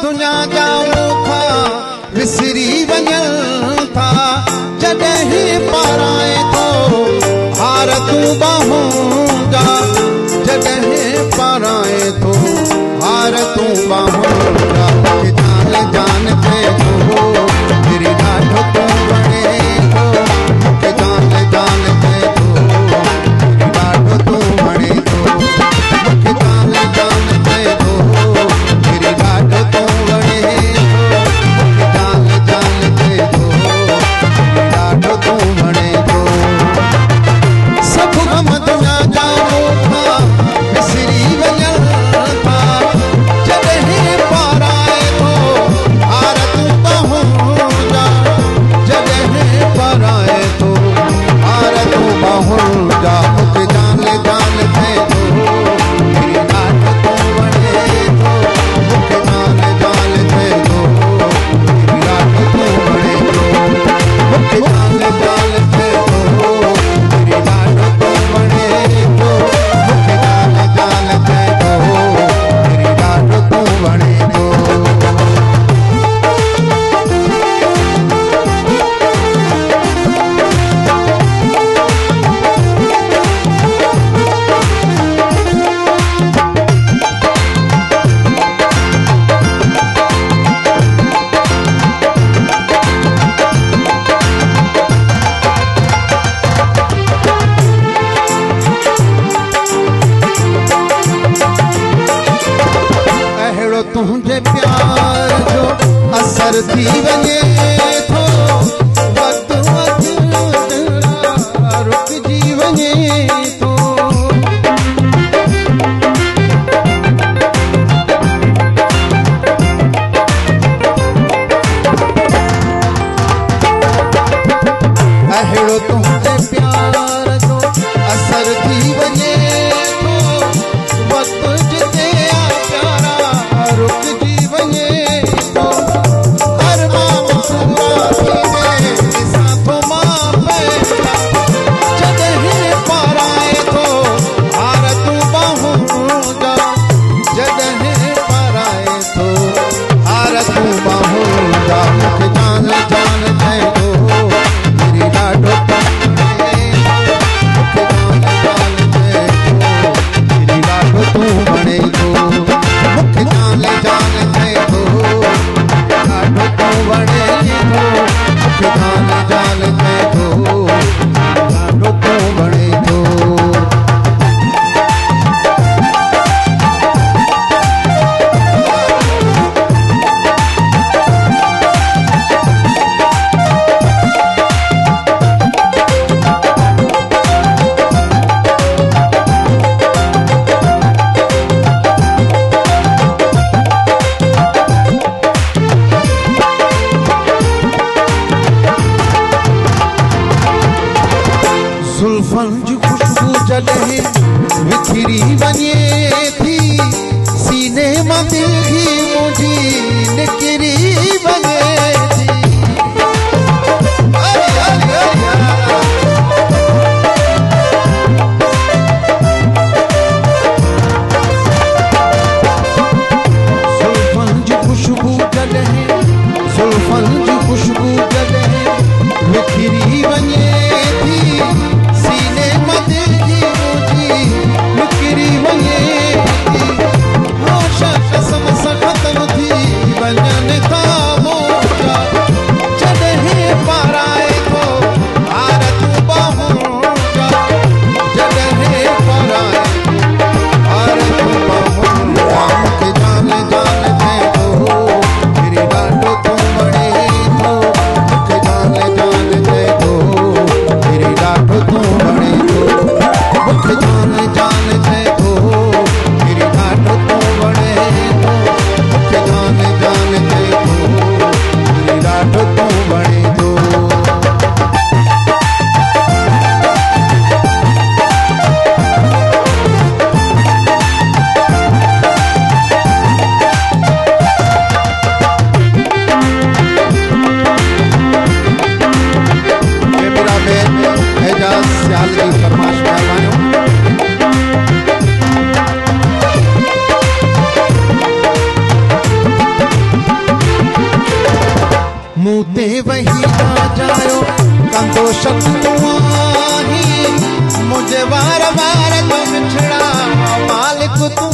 दुनिया जाऊं था विसरी वञनि था जॾहिं पाराए थो हार तूं बाहूं जा जॾहिं पाराए थो हार तूं बाहूं जा जान जान थे थो तेरी ॾाढो तूं वणे थो जान जान थे थो तेरी ॾाढो तूं वणे थो जान जान थे थो तेरी ॾाढो तूं वणे थो जान जान थे थो ॾाढो तूं वणे थो सभु गम दुनिया जा मोखा विसरी वञनि था जॾहिं पाराए थो हार तूं बाहूं जा जॾहिं पाराए थो हार तूं बाहूं जा मूंखे जान जान थे थो तेरी ॾाढो तूं वणे थो मूंखे जान जान थे थो तेरी ॾाढो तूं वणे थो मूंखे जान जान थे थो तेरी ॾाढो तूं वणे थो मूंखे जान जान थे थो तेरी ॾाढो तूं वणे थो अहिड़ो तुंहिंजे प्यार जो असर थी वञे थो वक़्तु वक़्तु रुकिजी वञे थो अहिड़ो तुंहिंजे प्यार जो असर थी वञे थो वक़्तु जिते प्यारा रुकिजी वञे थो अरमान पूरा थींदे ॾिसां थो मां पंहिंजा जॾहिं पाराए थो हार तूं बाहूं जा जॾहिं पाराए थो हार तूं बाहूं जा मूंखे जान जान थे थो तेरी ॾाढो तूं वणे थो तेरी ॾाढो तूं वणे थो मूंखे जान जान थे थो ॾाढो तूं वणे थो मूंखे जान जान थे थो ॾाढो तूं वणे थो जुल्फनि जी खुशबू जॾहिं विखिरी वञे थी सीने मां दिल ही मुंहिंजी निकिरी वञे थी जुल्फनि जी खुशबू जॾहिं जुल्फनि जी खुशबू जॾहिं विखिरी वञे थी सीने मां दिल जी मुंहिंजी निकिरी वञे थी होश कसम सां ख़तम थी वञनि था मोजा जॾहिं पाराए थो हार तूं बाहूं जा जॾहिं पाराए हार तूं बाहूं जा मूंखे जान जान थे थो तेरी ॾाढो तूं वणे थो वही आ जायो कंदो शक तू आही मुझे वार वार तो मिठड़ा मालिक तू